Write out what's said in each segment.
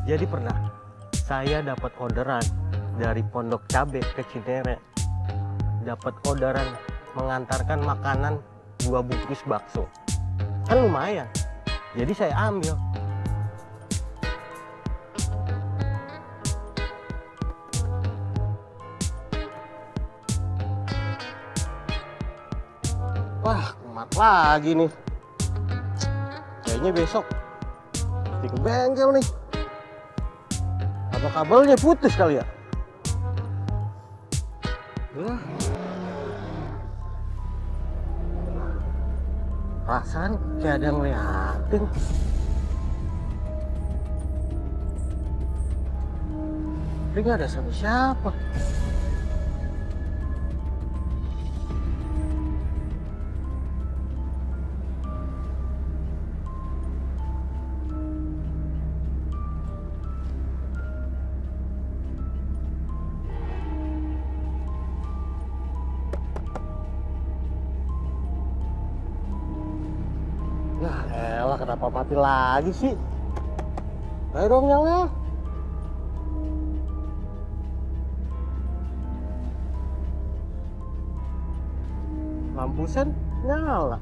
Jadi pernah saya dapat orderan dari Pondok Cabe ke Cinere. Dapat orderan mengantarkan makanan 2 bungkus bakso. Kan lumayan. Jadi saya ambil. Wah, kumat lagi nih. Kayaknya besok mesti ke bengkel nih. Atau kabelnya putus kali ya? Perasaan kayak ada yang ngeliatin. Tapi nggak ada siapa-siapa. Nah, elah kenapa mati lagi sih? Ayo dong nyala. Lampu sen nyala.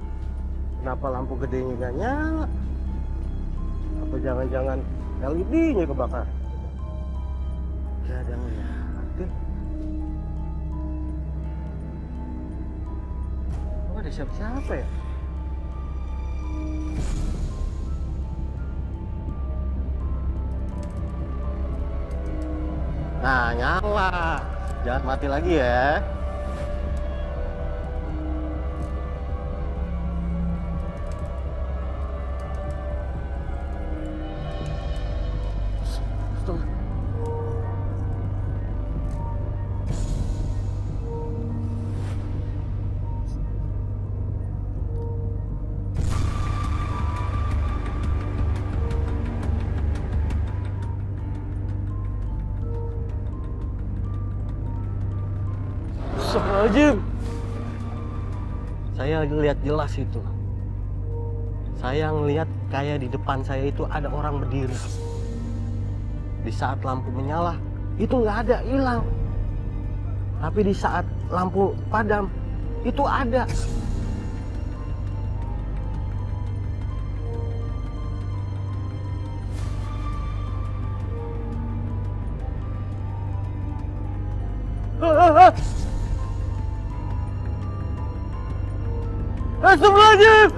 Kenapa lampu gedenya gak nyala? Apa jangan-jangan LED-nya kebakar? Gak ada yang liatin. Kok ada siapa-siapa ya? Nah, nyala. Jangan mati lagi ya. Astagfirullahaladzim. Saya lihat jelas itu. Saya ngelihat kayak di depan saya itu ada orang berdiri. Di saat lampu menyala, itu nggak ada, hilang. Tapi di saat lampu padam, itu ada. Astagfirullahaladzim!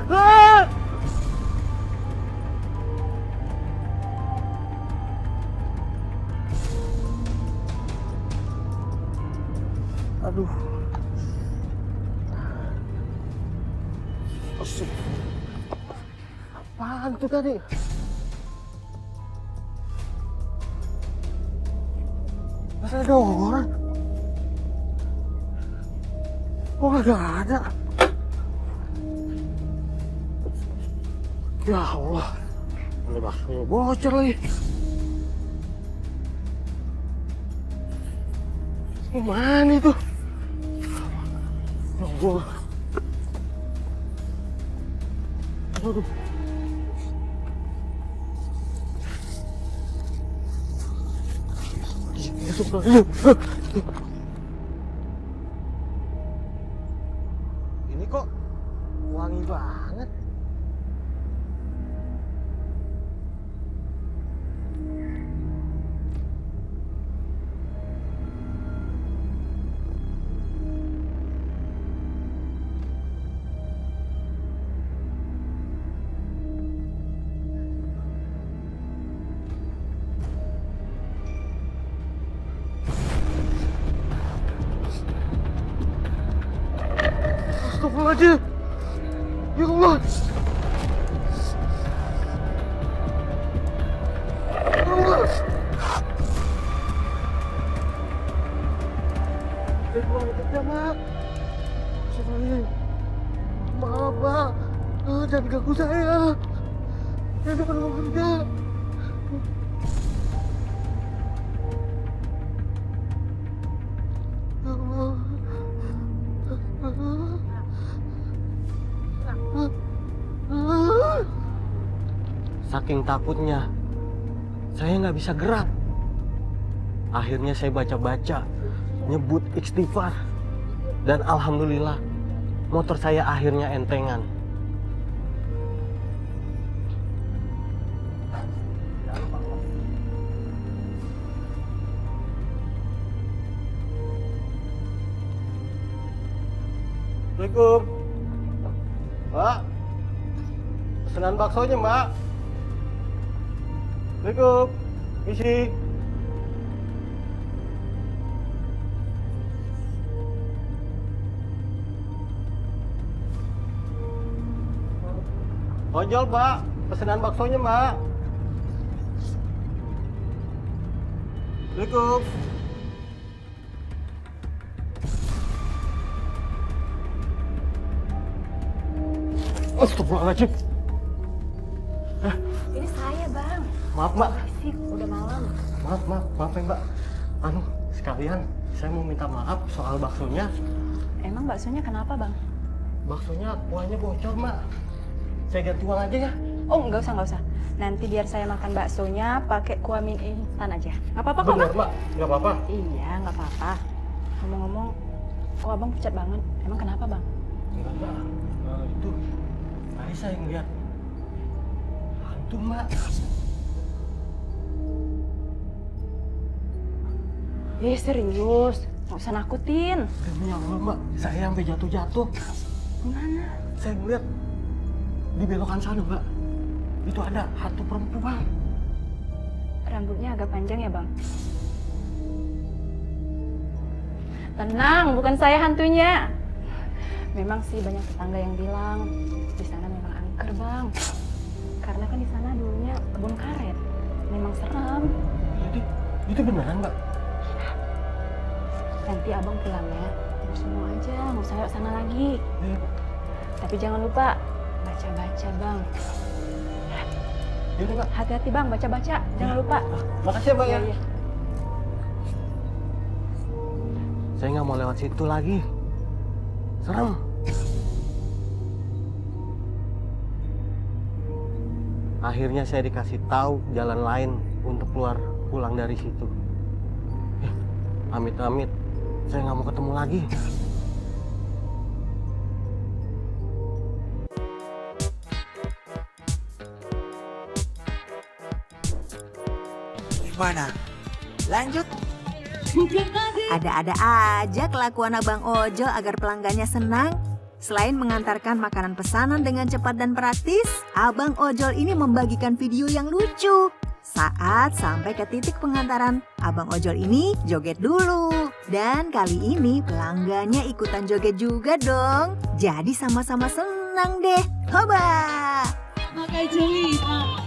Aduh. Apaan tuh tadi? Masa ada orang? Oh, nggak ada. Ya Allah, ini baksonya bocor lagi. Gimana itu? Ya Allah. Aduh. Ini kok wangi banget. Astagfirullahaladzim. Ya Allah. Ya Allah. Pulang kerja, Mak. Astagfirullahaladzim. Maaf, Pak. Jangan ganggu saya. Saya bukan mau kerja. Ya Allah. Saking takutnya, saya nggak bisa gerak. Akhirnya saya baca-baca, nyebut istighfar. Dan alhamdulillah, motor saya akhirnya entengan. Assalamualaikum. Mbak, pesanan baksonya, Mbak. Assalamualaikum. Isi. Ojol, Mbak. Pesanan baksonya, Mbak. Assalamualaikum. Astagfirullahaladzim. Ini saya, Bang. Maaf, Mbak. Sih, udah malam. Maaf ya, Mbak. Sekalian saya mau minta maaf soal baksonya. Emang baksonya kenapa, Bang? Baksonya kuahnya bocor, Mbak. Saya ganti uang aja ya. Oh, nggak usah. Nanti biar saya makan baksonya pakai kuah mie instan aja. Nggak apa-apa kok, Bener, Bang? Mbak. Nggak apa-apa. Iya, nggak apa-apa. Ngomong-ngomong, kok Abang pucat banget? Emang kenapa, Bang? Enggak, Mbak. Itu tadi saya ngeliat hantu, Mbak. Serius. Nggak usah nakutin. Demi Allah, Mbak. Saya sampai jatuh-jatuh. Gimana? Saya ngeliat di belokan sana, Mbak. Itu ada hantu perempuan. Rambutnya agak panjang ya, Bang? Tenang, bukan saya hantunya. Memang sih banyak tetangga yang bilang di sana memang angker, Bang. Karena kan di sana dulunya kebun karet. Memang serem. Jadi, itu beneran, Mbak? Nanti Abang pulangnya semua aja, nggak usah lewat sana lagi. Iya, Pak. Tapi jangan lupa baca-baca, Bang. Iya, Mbak. Hati-hati, Bang, baca-baca. Jangan lupa. Makasih ya, Mbak ya. Iya. Saya nggak mau lewat situ lagi. Serem. Akhirnya saya dikasih tahu jalan lain untuk pulang dari situ. Amit-amit, saya nggak mau ketemu lagi. Gimana? Lanjut? Ada-ada aja kelakuan Abang Ojol agar pelanggannya senang. Selain mengantarkan makanan pesanan dengan cepat dan praktis, Abang Ojol ini membagikan video yang lucu. Saat sampai ke titik pengantaran, Abang Ojol ini joget dulu. Dan kali ini pelanggannya ikutan joget juga dong. Jadi sama-sama senang deh. Hoba! Pakai cerita.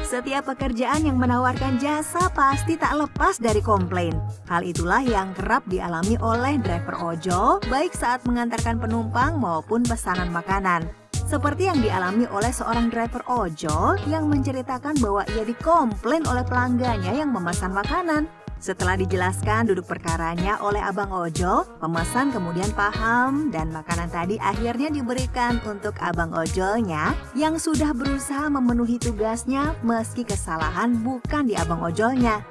Setiap pekerjaan yang menawarkan jasa pasti tak lepas dari komplain. Hal itulah yang kerap dialami oleh driver ojol, baik saat mengantarkan penumpang maupun pesanan makanan. Seperti yang dialami oleh seorang driver ojol yang menceritakan bahwa ia dikomplain oleh pelanggannya yang memesan makanan. Setelah dijelaskan duduk perkaranya oleh Abang Ojol, pemesan kemudian paham dan makanan tadi akhirnya diberikan untuk Abang Ojolnya yang sudah berusaha memenuhi tugasnya meski kesalahan bukan di Abang Ojolnya.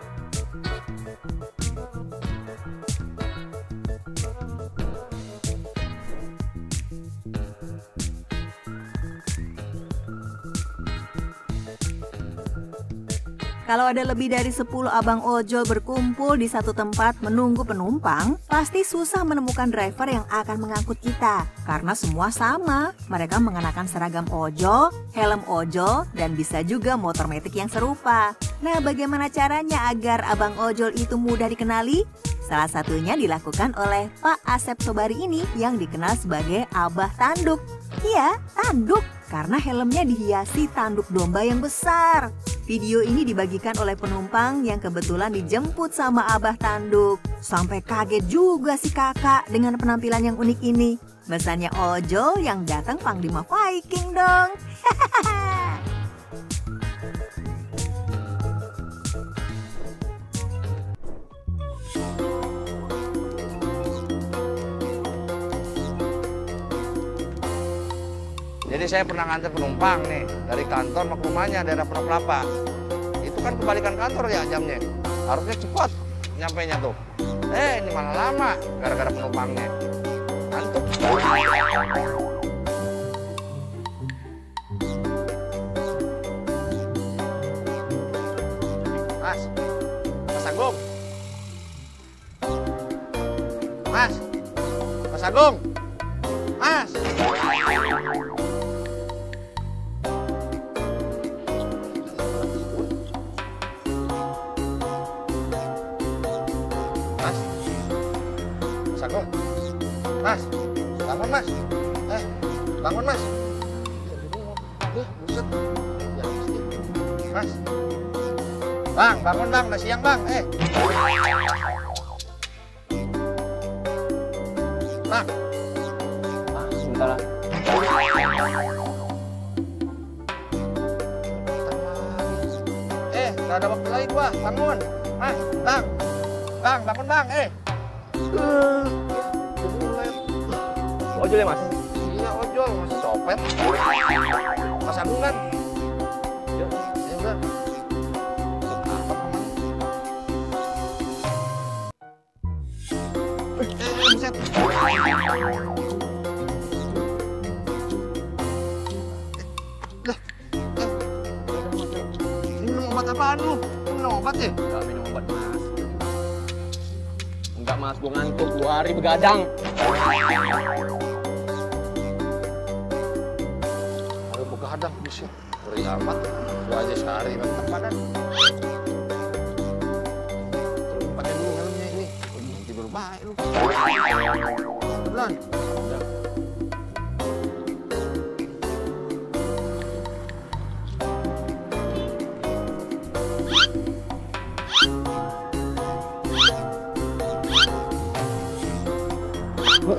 Kalau ada lebih dari 10 abang ojol berkumpul di satu tempat menunggu penumpang, pasti susah menemukan driver yang akan mengangkut kita. Karena semua sama, mereka mengenakan seragam ojol, helm ojol, dan bisa juga motor metik yang serupa. Nah, bagaimana caranya agar abang ojol itu mudah dikenali? Salah satunya dilakukan oleh Pak Asep Sobari ini yang dikenal sebagai Abah Tanduk. Iya, tanduk, karena helmnya dihiasi tanduk domba yang besar. Video ini dibagikan oleh penumpang yang kebetulan dijemput sama Abah Tanduk. Sampai kaget juga si kakak dengan penampilan yang unik ini. Besannya ojol yang datang Panglima Viking dong. Jadi saya pernah nganter penumpang nih dari kantor mau ke rumahnya daerah Pondok Kelapa. Itu kan kebalikan kantor ya jamnya. Harusnya cepat nyampainya tuh. Ini malah lama gara-gara penumpangnya. Ngantuk. Mas Agung. Mas Agung. Mas. Mas Agung. Mas. Bangun, Mas. Bangun, Mas. Buset. Ya, mesti. Mas. Bang, bangun bang, udah siang bang. Bang. Sebentar lah. Gak ada waktu lagi gua, bangun. Bang. Bang, bangun bang, Ojol ya mas? Iya ojol, masih copet. Mas Agung kan? Ya udah. Buset. Ini minum obat apaan lu? Minum obat ya? Enggak minum obat mas. Enggak mas, gua ngantuk 2 hari begadang. Hari begadang, buset. Ngeri amat. Gua aja sehari mantap badan. Pakai dulu helmnya ini. Tidur baik lu. Bulan.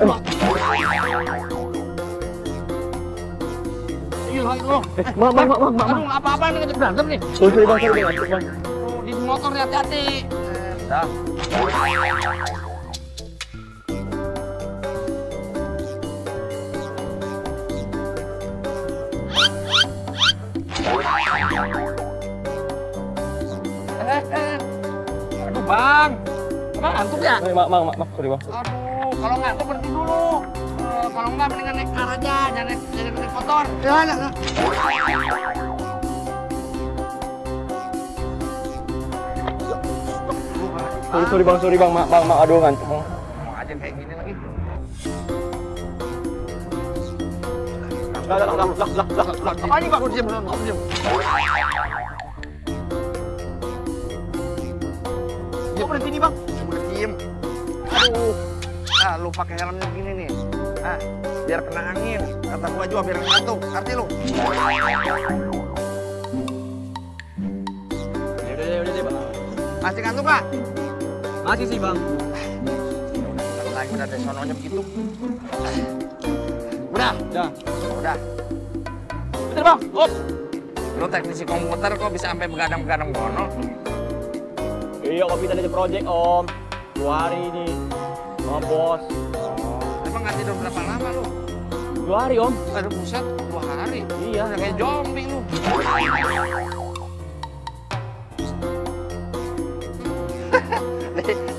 Bang. Aduh, apa-apa nih ngajak berantem nih. Sorry bang. Di motor hati-hati. Dah. Aduh bang, ngantuk ya? Maaf, sorry bang. Aduh, kalau ngantuk berhenti dulu. Kalau nggak mendingan naik kar aja, jangan naik motor. Ya. Sorry bang, maaf, aduh ngantuk bang. Mau aja kayak gini lagi. Lah. Apa ini Pak? Diam. Dia berhenti nih Bang. Udah diem. Aduh. Lu pakai helmnya begini nih. Biar kena angin. Kata gua juga biar ngantuk. Arti lu. Udah deh bang. Masih ngantuk nggak? Masih sih bang. Lagi udah ada sononya begitu. Udah. Bener bang. Lu teknisi komputer kok bisa sampai begadang-begadang bono? Iya, kopi tadi di project om. 2 hari ini sama bos. Emang nggak tidur berapa lama lu? 2 hari om. Aduh buset, 2 hari? Iya. Udah kayak zombie lu.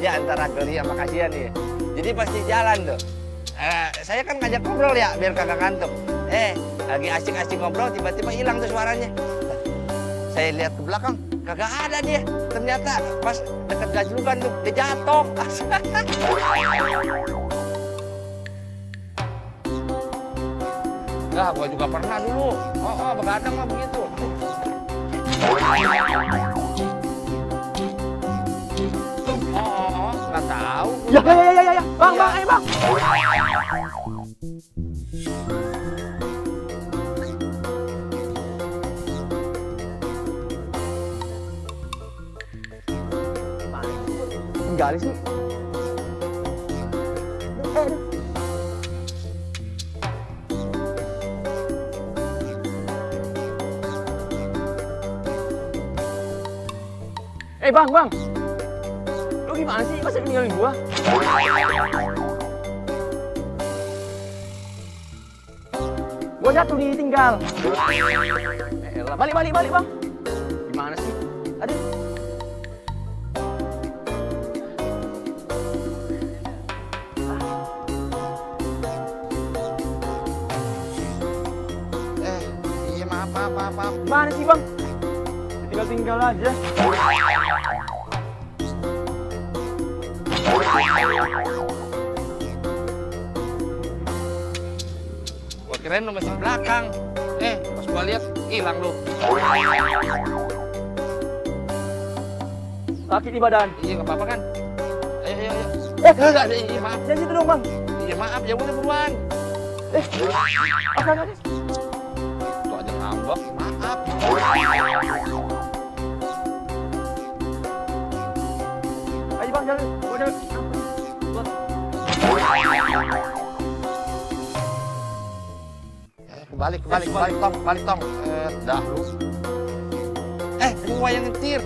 Ya antara Dori sama kasihan nih. Jadi pasti jalan tuh. Saya kan ngajak ngobrol ya biar kagak ngantuk. Lagi asik-asik ngobrol tiba-tiba hilang tuh suaranya. Saya lihat ke belakang, kagak ada dia. Ternyata pas dekat gajlukan tuh dia jatuh. Nah, gua juga pernah dulu. Begadang mah begitu. Nggak tahu. Ya. Bang, ayo bang. Enggak sih. Bang. Lu gimana sih? Masa ninggalin gua? Gua Gua jatuh ditinggal. Elah, balik bang. Gimana sih? Aduh. Iya maaf. Gimana sih bang? Tinggal aja. Gua kirain lu masih belakang. Pas gua lihat hilang lu. Sakit di badan. Iya nggak apa-apa kan? Ayo. Iya maaf. Jangan gitu dong bang. Iya maaf, ya udah buruan. Apa? Tuh aja ngambek. Maaf. Ayo bang, jalan. Gua jalan. Balik tong. Dah lu. Gua yang nyetir.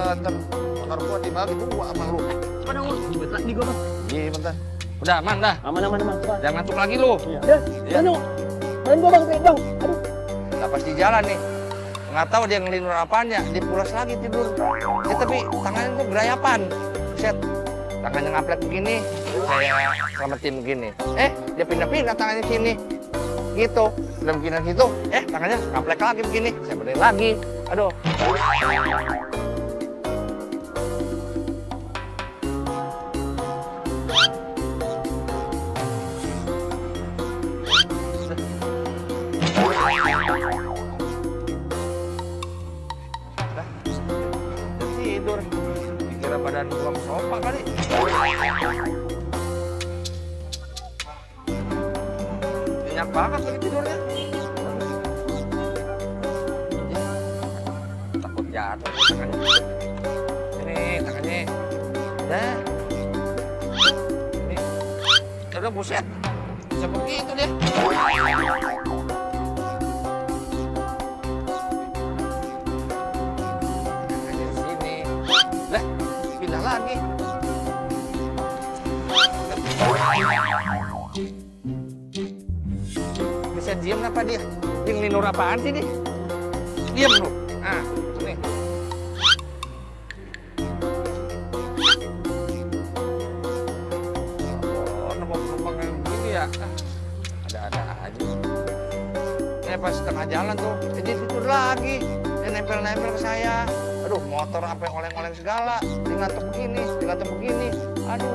Ntar motor gua dibagi dua sama lu. Coba dong, bentar nih gua bang. Iya bentar. Udah aman dah. Aman. Jangan ngantuk lagi lu. Iya. Main gua bang, bang. Aduh. Lah pas di jalan nih. Nggak tahu dia ngelinur apanya, dipulas lagi tidur. Tapi tangannya gua gerayapan. Set. Tangannya ngaplek begini, saya selamatin begini. Dia pindah-pindah tangannya sini. Gitu. Udah begini gitu. Tangannya ngaplek lagi begini. Saya benerin lagi. Aduh. Tidur. Dikira badan gua sofa kali. Nyenyak banget lagi tidurnya. Takut jatuh tangannya. Ini tangannya. Dah. Ini. Udah buset. Bisa begitu dia. Pindah lagi. Bisa diem apa dia? Dia ngelinur apaan sih dia? Diem lu. Sini. Numpang yang gini ya. Ada aja. Pas tengah jalan tuh, dia tidur lagi. Dia nempel-nempel ke saya. Aduh, motor sampai oleng-oleng segala. Dia ngantuk begini. Aduh.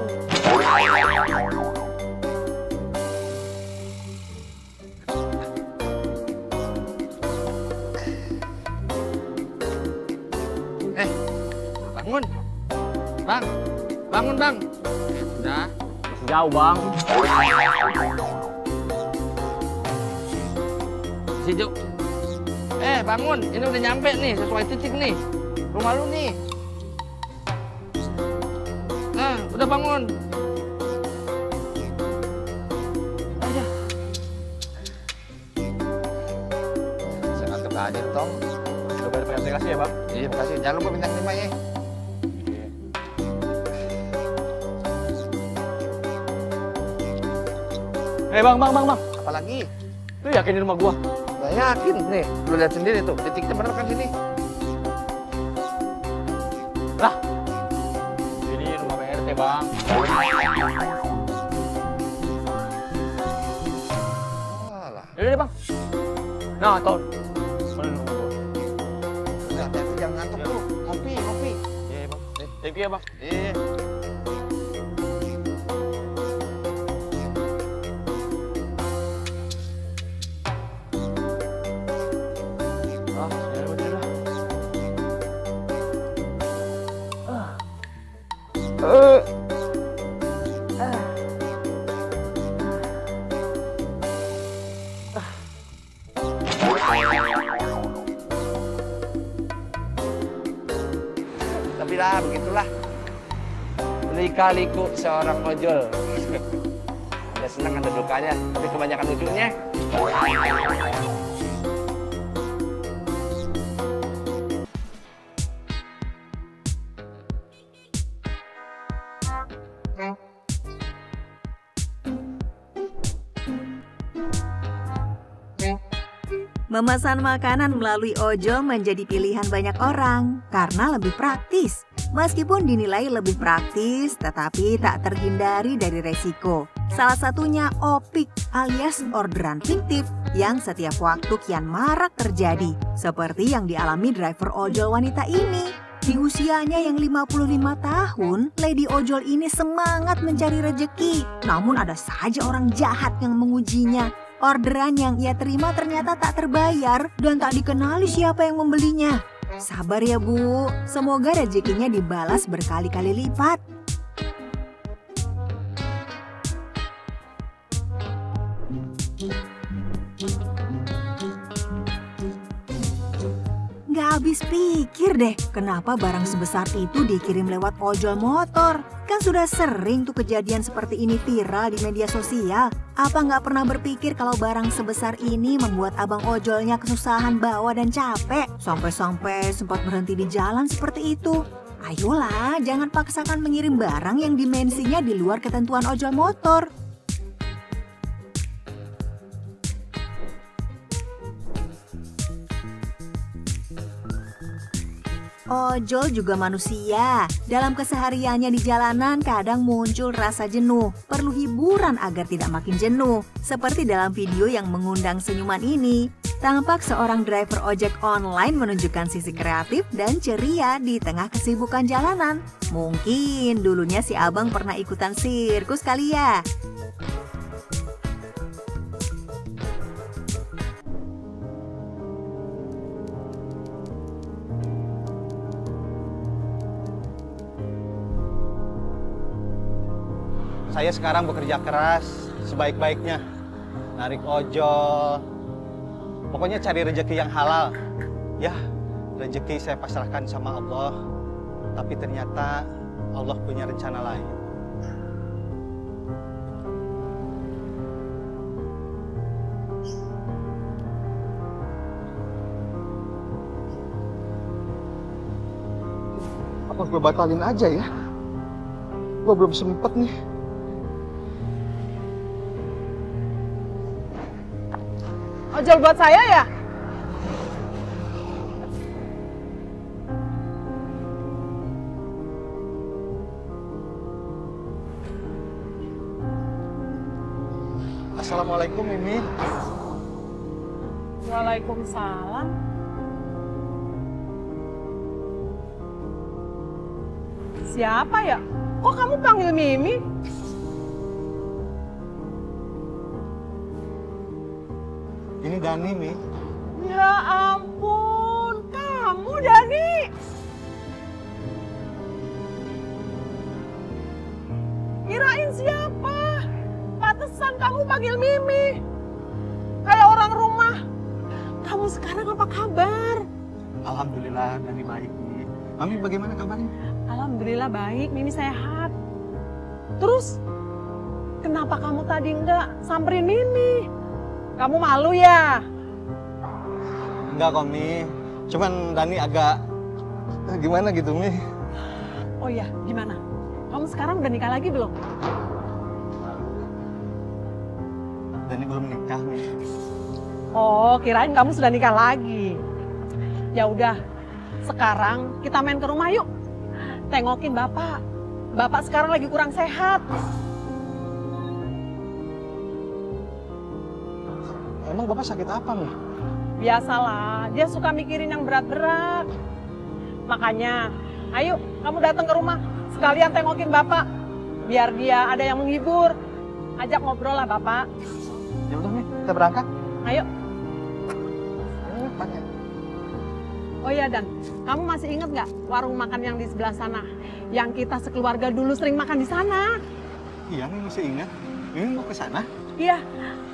Bangun. Bangun, Bang. Udah. Masih jauh bang. Situ. Bangun. Ini udah nyampe nih, sesuai titik nih. Rumah lu nih. Udah bangun. Aja. Saya ngantuk aja, Tong. Udah bayar aplikasi ya bang? Iya, makasih. Jangan lupa bintang 5 ya. Bang. Apalagi? Lu yakin di rumah gua? Gak yakin. Nih, lu lihat sendiri tuh. Titiknya bener kan sini. Lah, ini rumah PRT bang. Alah. Yaudah deh bang. Nah, Ton. Mana rumah gua? Udah, jangan ngantuk lu. Ngopi. Iya bang. Thank you ya bang. Iya. Tapi lah, begitulah. Lika-liku seorang ojol. Ada senang ada dukanya, tapi kebanyakan lucunya. Memesan makanan melalui ojol menjadi pilihan banyak orang karena lebih praktis. Meskipun dinilai lebih praktis, tetapi tak terhindari dari resiko. Salah satunya opik alias orderan fiktif yang setiap waktu kian marak terjadi. Seperti yang dialami driver ojol wanita ini. Di usianya yang 55 tahun, Lady Ojol ini semangat mencari rejeki. Namun ada saja orang jahat yang mengujinya. Orderan yang ia terima ternyata tak terbayar dan tak dikenali siapa yang membelinya. Sabar ya Bu, semoga rezekinya dibalas berkali-kali lipat. Gak habis pikir deh, kenapa barang sebesar itu dikirim lewat ojol motor? Kan sudah sering tuh kejadian seperti ini viral di media sosial. Apa nggak pernah berpikir kalau barang sebesar ini membuat abang ojolnya kesusahan bawa dan capek? Sampai-sampai sempat berhenti di jalan seperti itu. Ayolah, jangan paksakan mengirim barang yang dimensinya di luar ketentuan ojol motor. Ojol juga manusia. Dalam kesehariannya di jalanan kadang muncul rasa jenuh. Perlu hiburan agar tidak makin jenuh. Seperti dalam video yang mengundang senyuman ini. Tampak seorang driver ojek online menunjukkan sisi kreatif dan ceria di tengah kesibukan jalanan. Mungkin dulunya si abang pernah ikutan sirkus kali ya. Saya sekarang bekerja keras sebaik-baiknya, narik ojol, pokoknya cari rezeki yang halal. Ya, rezeki saya pasrahkan sama Allah, tapi ternyata Allah punya rencana lain. Apa gue batalin aja ya? Gue belum sempet nih. Ojol buat saya ya? Assalamualaikum Mimi. Waalaikumsalam. Siapa ya? Kok kamu panggil Mimi? Ini Dani, Mi. Ya ampun, kamu Dani. Kirain siapa? Pantesan kamu panggil Mimi. Kayak orang rumah. Kamu sekarang apa kabar? Alhamdulillah, Dani baik, Mi. Mami bagaimana kabarnya? Alhamdulillah baik, Mimi sehat. Terus, kenapa kamu tadi enggak samperin Mimi? Kamu malu ya? Enggak kok, Mi. Cuman Dani agak gimana gitu, Mi. Oh iya, gimana? Kamu sekarang udah nikah lagi belum? Dani belum nikah, Mi. Oh, kirain kamu sudah nikah lagi. Ya udah, sekarang kita main ke rumah yuk. Tengokin Bapak. Bapak sekarang lagi kurang sehat. Emang Bapak sakit apa, Mi? Biasalah, dia suka mikirin yang berat-berat. Makanya, ayo kamu datang ke rumah. Sekalian tengokin Bapak. Biar dia ada yang menghibur. Ajak ngobrol lah Bapak. Ya udah, Mi. Kita berangkat. Ayo. Pakai. Oh iya Dan, kamu masih inget nggak warung makan yang di sebelah sana? Yang kita sekeluarga dulu sering makan di sana. Iya, Mi masih ingat. Mimi mau ke sana? Iya,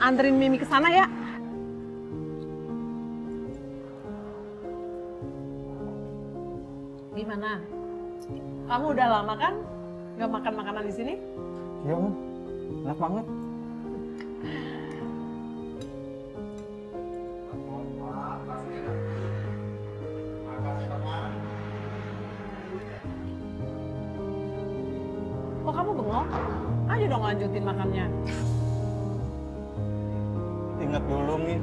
anterin Mimi ke sana ya. Gimana? Kamu udah lama kan nggak makan makanan di sini? Iya, Mi. Enak banget. Kok kamu bengong? Ayo dong lanjutin makannya. Ingat dulu, Mi.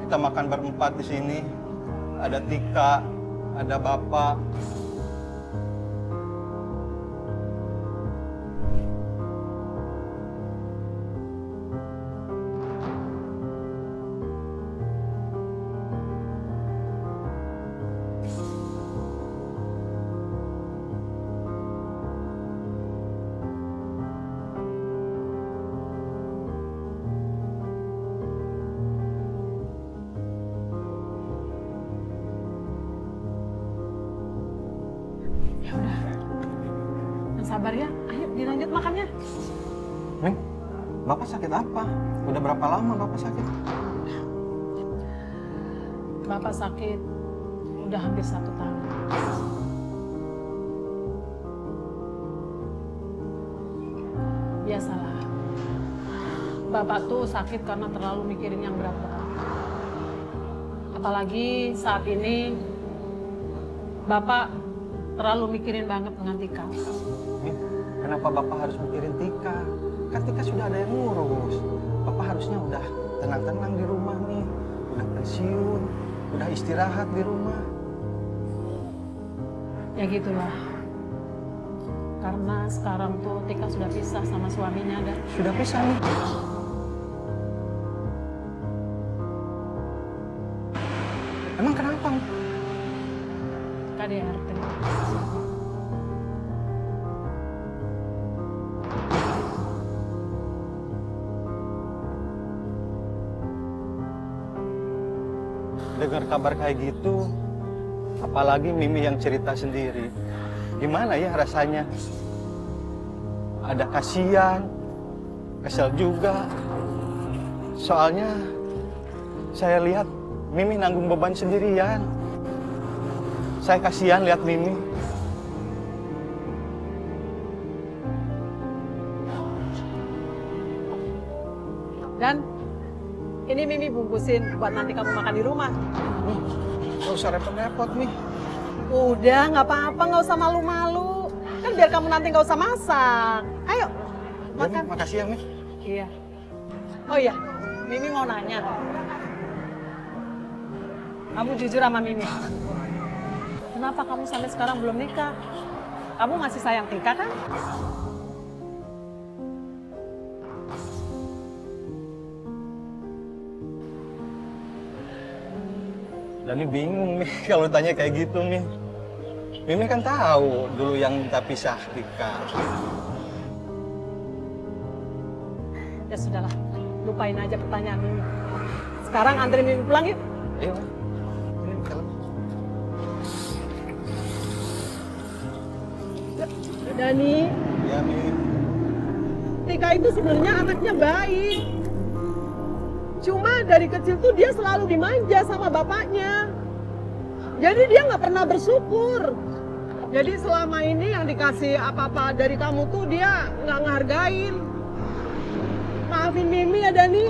kita makan berempat di sini. Ada Tika, ada Bapak. Ya udah. Yang sabar ya. Ayo dilanjut makannya. Neng, Bapak sakit apa? Udah berapa lama Bapak sakit? Bapak sakit udah hampir 1 tahun. Biasalah. Bapak tuh sakit karena terlalu mikirin yang berat-berat. Apalagi saat ini Bapak terlalu mikirin banget dengan Tika. Kenapa Bapak harus mikirin Tika? Kan Tika sudah ada yang ngurus. Bapak harusnya udah tenang-tenang di rumah nih. Udah pensiun, udah istirahat di rumah. Ya gitulah. Karena sekarang tuh Tika sudah pisah sama suaminya dan Sudah pisah nih. Emang kenapa? KDRT. Dengar kabar kayak gitu, apalagi Mimi yang cerita sendiri. Gimana ya rasanya? Ada kasihan, kesel juga. Soalnya saya lihat Mimi nanggung beban sendirian. Saya kasihan lihat Mimi. Dan ini Mimi bungkusin buat nanti kamu makan di rumah. Gak usah repot-repot nih. Udah, nggak apa-apa, nggak usah malu-malu. Kan biar kamu nanti nggak usah masak. Ayo, makan. Ya, makasih ya, Mi. Iya. Oh iya, Mimi mau nanya. Kamu jujur sama Mimi. Kenapa kamu sampai sekarang belum nikah? Kamu masih sayang Tika kan? Dani bingung nih kalau tanya kayak gitu nih. Mimi kan tahu dulu yang minta pisah Tika. Ya sudahlah, lupain aja pertanyaan Mimi. Sekarang antri Mimi pulang yuk. Ayo. Ini kalau Dani, ya Mi. Tika itu sebenarnya anaknya baik. Cuma dari kecil tuh dia selalu dimanja sama bapaknya. Jadi dia nggak pernah bersyukur. Jadi selama ini yang dikasih apa-apa dari kamu tuh dia nggak ngehargain. Maafin Mimi ya Dani.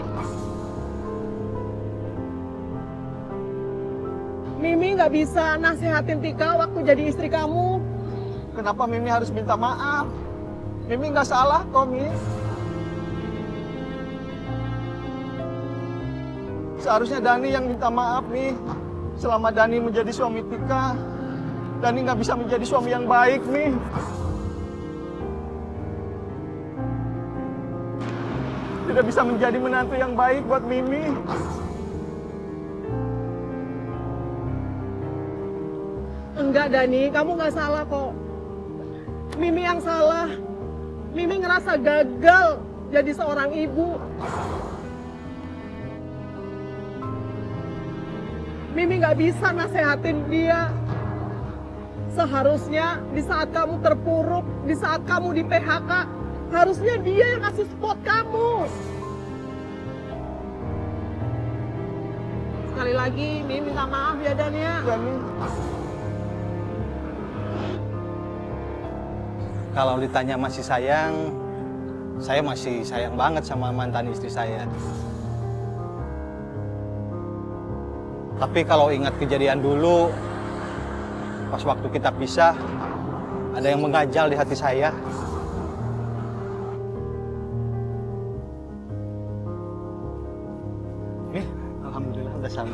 Mimi nggak bisa nasehatin Tika waktu jadi istri kamu. Kenapa Mimi harus minta maaf? Mimi nggak salah kok, Mi. Seharusnya Dani yang minta maaf nih. Selama Dani menjadi suami Tika, Dani nggak bisa menjadi suami yang baik nih. Tidak bisa menjadi menantu yang baik buat Mimi. Enggak Dani, kamu nggak salah kok. Mimi yang salah. Mimi ngerasa gagal jadi seorang ibu. Mimi nggak bisa nasehatin dia. Seharusnya di saat kamu terpuruk, di saat kamu di PHK, harusnya dia yang kasih support kamu. Sekali lagi, Mimi minta maaf ya Dan ya. Dani. Kalau ditanya masih sayang, saya masih sayang banget sama mantan istri saya. Tapi kalau ingat kejadian dulu, pas waktu kita pisah, ada yang mengganjal di hati saya. Nih, alhamdulillah udah sampai.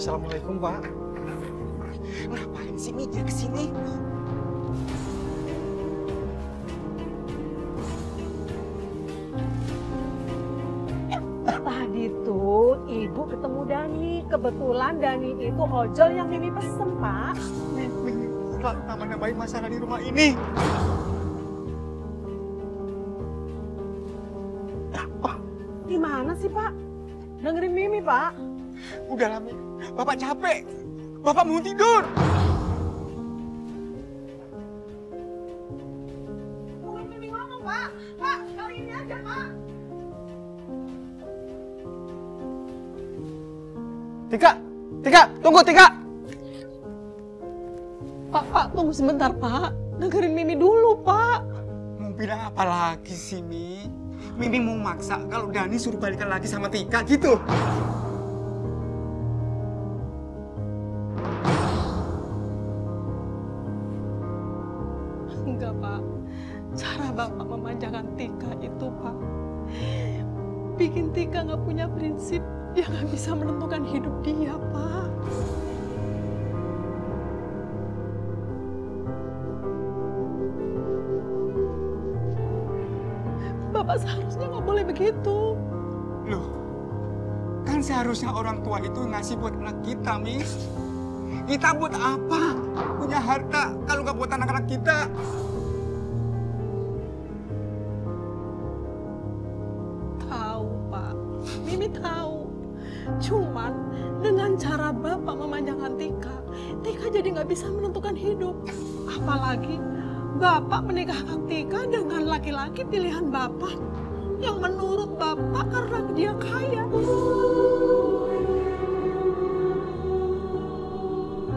Assalamualaikum, Pak. Ngapain sih Mi dia kesini? Tadi tuh ibu ketemu Dani. Kebetulan Dani itu ojol yang Mimi pesen, Pak. Mimi selalu nambah-nambahin masalah di rumah ini. Di mana sih, Pak? Dengerin Mimi, Pak. Udah lah, Mi. Bapak capek. Bapak mau tidur. Tungguin Mimi ngomong, Pak. Pak, kali ini aja, Pak. Tika, tunggu Tika. Pak, tunggu sebentar, Pak. Dengerin Mimi dulu, Pak. Mau bilang apa lagi sih, Mi? Mimi mau maksa kalau Dani suruh balikan lagi sama Tika gitu. Enggak, Pak. Cara Bapak memanjakan Tika itu, Pak, bikin Tika nggak punya prinsip. Dia nggak bisa menentukan hidup dia, Pak. Bapak seharusnya nggak boleh begitu. Loh, kan seharusnya orang tua itu ngasih buat anak kita, Mi. Kita buat apa? Punya harta kalau nggak buat anak-anak kita. Tahu, Pak. Mimi tahu. Cuman dengan cara Bapak memanjakan Tika, Tika jadi nggak bisa menentukan hidup. Apalagi Bapak menikahkan Tika dengan laki-laki pilihan Bapak yang menurut Bapak karena dia kaya.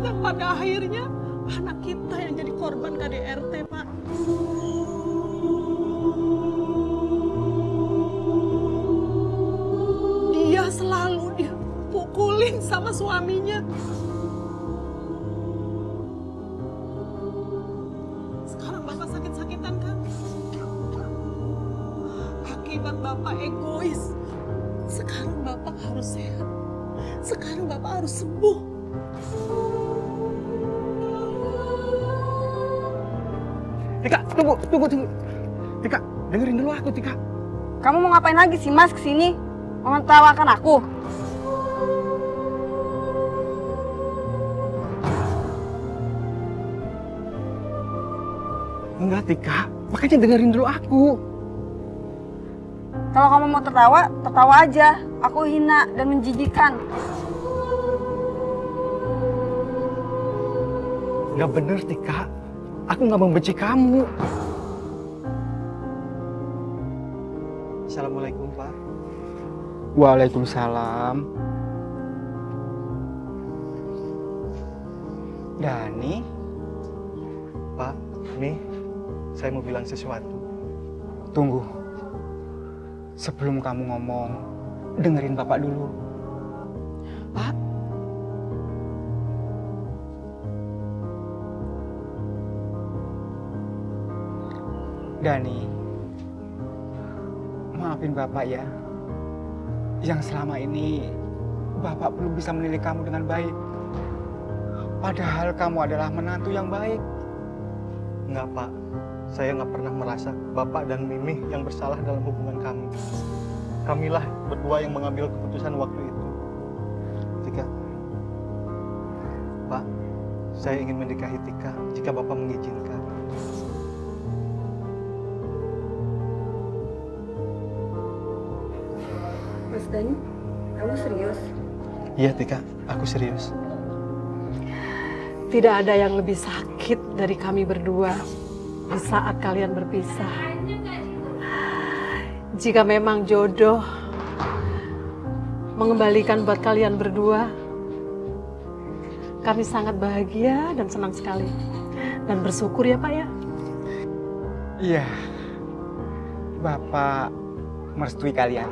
Dan pada akhirnya anak kita yang jadi korban KDRT, Pak. Dia selalu dipukulin sama suaminya. Sekarang Bapak sakit-sakitan kan? Akibat Bapak egois. Sekarang Bapak harus sehat. Sekarang Bapak harus sembuh. Tika, tunggu. Tika, dengerin dulu aku, Tika. Kamu mau ngapain lagi sih Mas kesini? Mau mentawakan aku? Enggak, Tika. Makanya dengerin dulu aku. Kalau kamu mau tertawa, tertawa aja. Aku hina dan menjijikan. Enggak bener, Tika. Aku nggak membenci kamu. Assalamualaikum, Pak. Waalaikumsalam. Dani? Pak, nih, saya mau bilang sesuatu. Tunggu. Sebelum kamu ngomong, dengerin Bapak dulu. Pak, Dani, maafin Bapak ya. Yang selama ini Bapak belum bisa menilai kamu dengan baik. Padahal kamu adalah menantu yang baik. Enggak, Pak. Saya nggak pernah merasa Bapak dan Mimi yang bersalah dalam hubungan kami. Kamilah berdua yang mengambil keputusan waktu itu. Tika, Pak, saya ingin menikahi Tika jika Bapak mengizinkan. Mas Dani, kamu serius? Iya, Tika, aku serius. tidak ada yang lebih sakit dari kami berdua di saat kalian berpisah. Jika memang jodoh mengembalikan buat kalian berdua, kami sangat bahagia dan senang sekali. Dan bersyukur ya Pak ya. Iya, Bapak merestui kalian.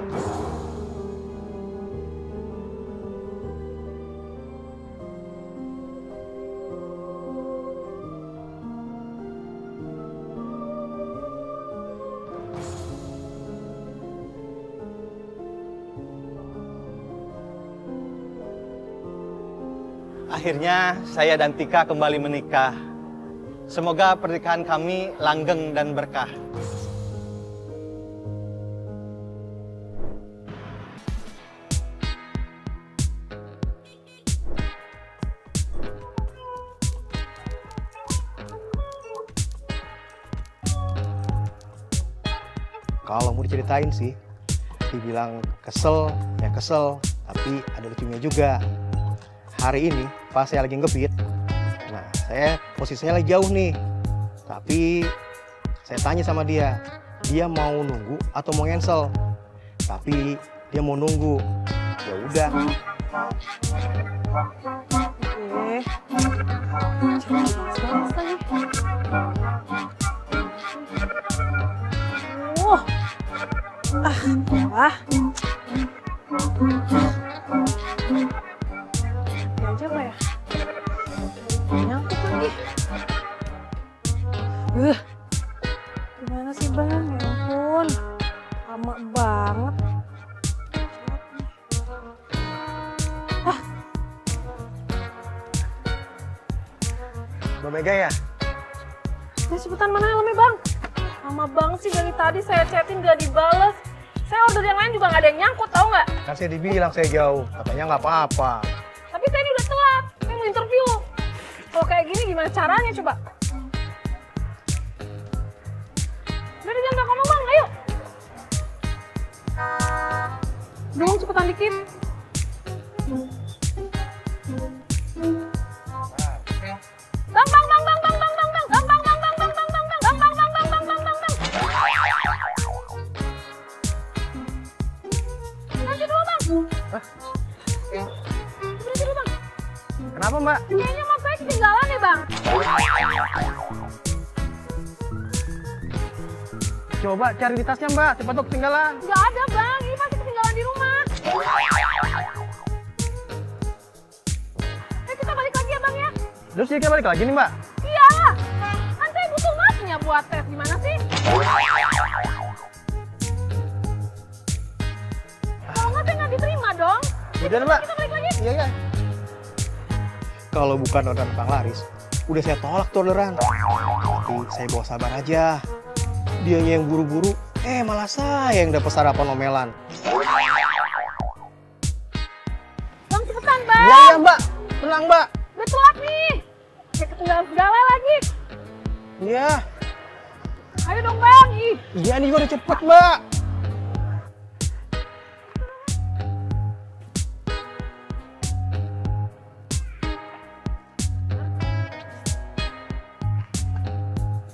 Akhirnya saya dan Tika kembali menikah. Semoga pernikahan kami langgeng dan berkah. Kalau mau diceritain sih, dibilang kesel, ya kesel, tapi ada lucunya juga. Hari ini pas saya lagi ngebit, nah saya posisinya lagi jauh nih, tapi saya tanya sama dia mau nunggu atau mau cancel, tapi dia mau nunggu. Ya udah. Aja apa ya? Nyangkut lagi. Gimana sih bang? Ya ampun, lama banget. Mbak Mega ya? Ya cepetan, mana helmnya bang? Lama banget sih dari tadi saya chatin gak dibales. Saya order yang lain juga gak ada yang nyangkut, tau nggak? Kan saya dibilang saya jauh, katanya nggak apa-apa. Tapi saya ini udah telat, saya mau interview. Kalau kayak gini gimana caranya coba? Udah jangan gak ngomong bang, ayo. Dong cepetan dikit. Kenapa Mbak? Kayaknya mas saya ketinggalan ya bang. Coba cari di tasnya Mbak, cepat tuh ketinggalan. Gak ada bang, ini pasti ketinggalan di rumah. Kita balik lagi ya bang ya. Terus kita balik lagi nih Mbak? Iya, kan saya butuh masnya buat tes, gimana sih? Kalau nggak saya nggak diterima dong. Udah Mbak. Kita balik lagi. Iya. Kalau bukan orderan Bang Laris, udah saya tolak tuh orderan. Tapi saya bawa sabar aja. Dianya yang buru-buru, malah saya yang dapet sarapan omelan. Bang cepetan bang. Iya Mbak, tenang Mbak. Udah telat nih. Kayak ketinggalan segala lagi. Iya. Ayo dong bang. Ih. Iya nih udah cepet Mbak.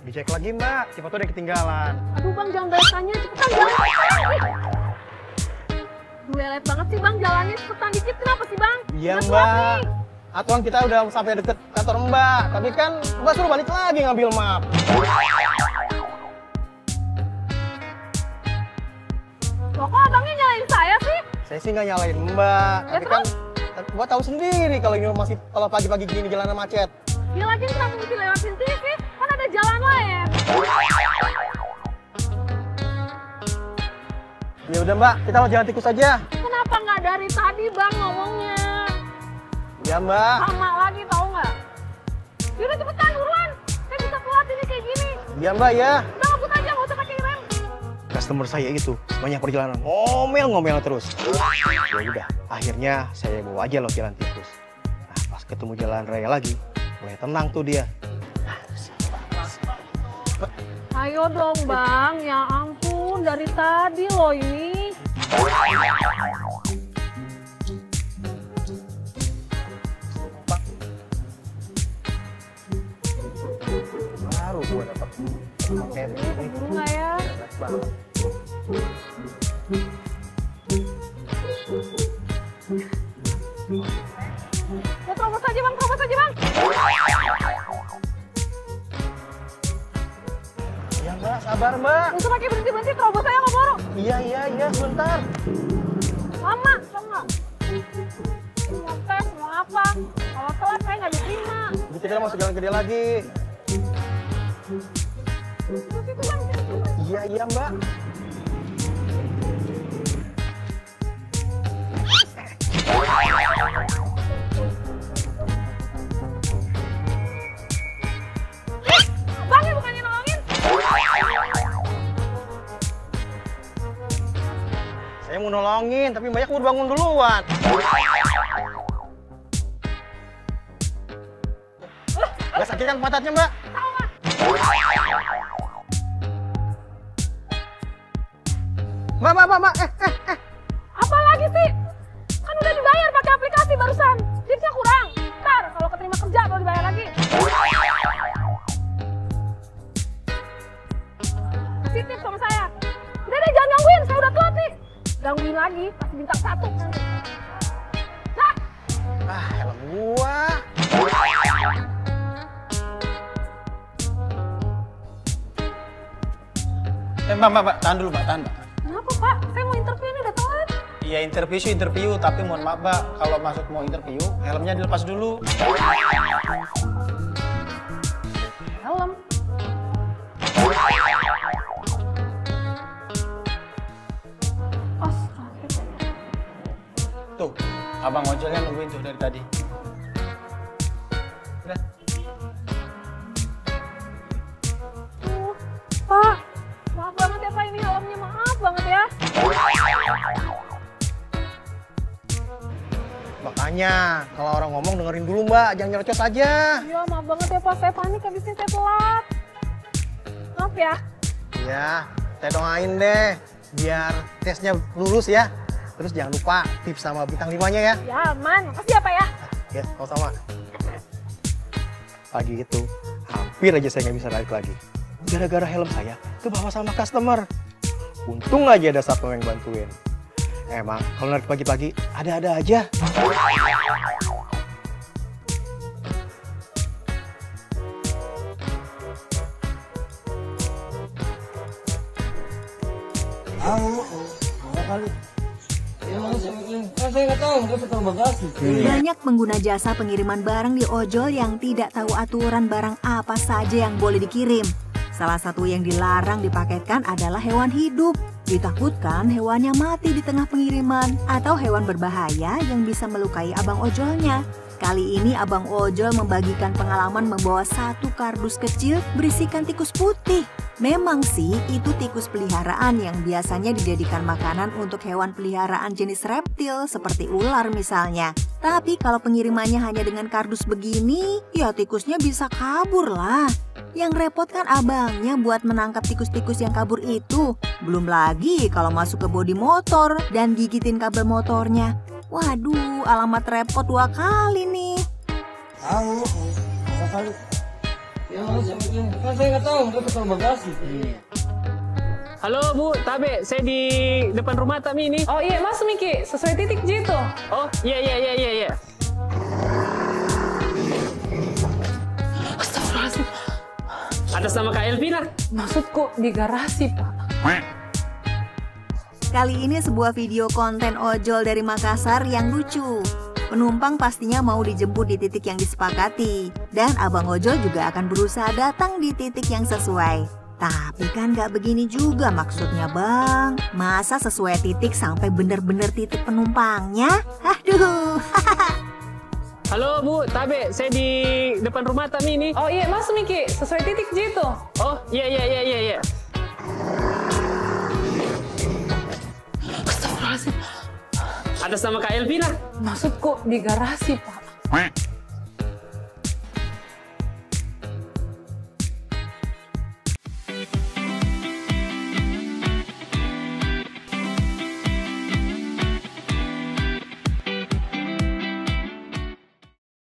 Dicek lagi Mbak, cepat tuh udah ketinggalan. Aduh bang jangan banyak tanya, cepetan jalan. Lelet banget sih bang jalannya, cepetan dikit kenapa sih bang? Iya Udah Mbak. telat nih. Atuan kita udah sampai deket kantor Mbak, tapi kan Mbak suruh balik lagi ngambil map. Loh kok abangnya nyalain saya sih? Saya sih nggak nyalain Mbak, Ya, tapi kan Mbak tahu sendiri kalau ini masih kalau pagi-pagi gini jalanan macet. Ya lagi kenapa mesti lewatin TV? Kan ada jalan lain. Ya udah Mbak, kita mau jalan tikus aja. Kenapa nggak dari tadi bang ngomongnya? Ya Mbak. Lama lagi tau nggak? Yaudah cepetan buruan. Saya bisa telat ini kayak gini. Ya Mbak ya. Udah ngebut aja, nggak usah pakai rem. Customer saya itu sepanjang perjalanan ngomel terus. Ya udah, akhirnya saya bawa aja loh jalan tikus. Nah, pas ketemu jalan raya lagi, mulai tenang tuh dia. Ayo dong bang, ya ampun dari tadi loh ini. Baru gua dapat pakai ini. Buru nggak ya? Ya terobos aja bang, terobos aja bang. Ya Mbak, sabar Mbak. Nggak usah pakai berhenti-berhenti, terobos aja nggak boro. Iya, sebentar. Lama, tau nggak? Mau tes, mau apa? Kalau telat saya nggak diterima. Jadi kita masuk jalan gede lagi. Terus itu bang. Iya Mbak. mau nolongin, tapi Mbaknya keburu bangun duluan. Nggak sakit kan pantatnya, Mbak? Mbak. Apa lagi sih? Kan udah dibayar pakai aplikasi barusan. Tipsnya kurang. Ntar kalau keterima kerja baru dibayar lagi. Kasih tips sama saya. Udah deh, jangan gangguin. Saya udah telat nih. Gangguin lagi, pasti bintang 1 nanti. Nah. Helm gua. Mbak, tahan dulu, Mbak, tahan, Mbak. Kenapa, Pak? Saya mau interview ini udah telat. Iya, interview, tapi mohon maaf, Mbak, kalau masuk mau interview, helmnya dilepas dulu. Helm. Tuh, abang ojolnya nungguin tuh dari tadi. Udah. Pak, maaf banget ya Pak, ini helmnya maaf banget ya. Makanya, kalau orang ngomong dengerin dulu, Mbak, jangan nyerocos aja. Iya, maaf banget ya Pak, saya panik habisnya saya telat. Maaf ya. Iya, saya doain deh, biar tesnya lulus ya. Terus jangan lupa tips sama bintang 5-nya ya. Ya, aman. Makasih ya Pak ya. Ya, sama-sama. Pagi itu, hampir aja saya nggak bisa narik lagi. Gara-gara helm saya kebawa sama customer. Untung aja ada satpam yang bantuin. Emang kalau narik pagi-pagi ada-ada aja. Banyak pengguna jasa pengiriman barang di ojol yang tidak tahu aturan barang apa saja yang boleh dikirim. Salah satu yang dilarang dipaketkan adalah hewan hidup. Ditakutkan hewannya mati di tengah pengiriman atau hewan berbahaya yang bisa melukai abang ojolnya. Kali ini abang ojol membagikan pengalaman membawa satu kardus kecil berisikan tikus putih. Memang sih itu tikus peliharaan yang biasanya dijadikan makanan untuk hewan peliharaan jenis reptil seperti ular misalnya. Tapi kalau pengirimannya hanya dengan kardus begini, ya tikusnya bisa kabur lah. Yang repot kan abangnya buat menangkap tikus-tikus yang kabur itu. Belum lagi kalau masuk ke bodi motor dan gigitin kabel motornya. Waduh, alamat repot 2 kali nih. Halo Bu, Tabe, saya di depan rumah Tami ini. Oh iya, Mas Miki, sesuai titik J itu. Oh, iya. Astagfirullahaladzim. Atas nama Kak Elvina. Maksudku di garasi, Pak. Kali ini sebuah video konten ojol dari Makassar yang lucu. Penumpang pastinya mau dijemput di titik yang disepakati. Dan abang ojol juga akan berusaha datang di titik yang sesuai. Tapi kan gak begini juga maksudnya bang. Masa sesuai titik sampai bener-bener titik penumpangnya? Aduh. Halo Bu, Tabe, saya di depan rumah Tami ini. Oh iya, Mas Miki, sesuai titik J itu. Oh, iya. Astagfirullahaladzim. Atas nama Kak Elvina. Maksudku di garasi, Pak.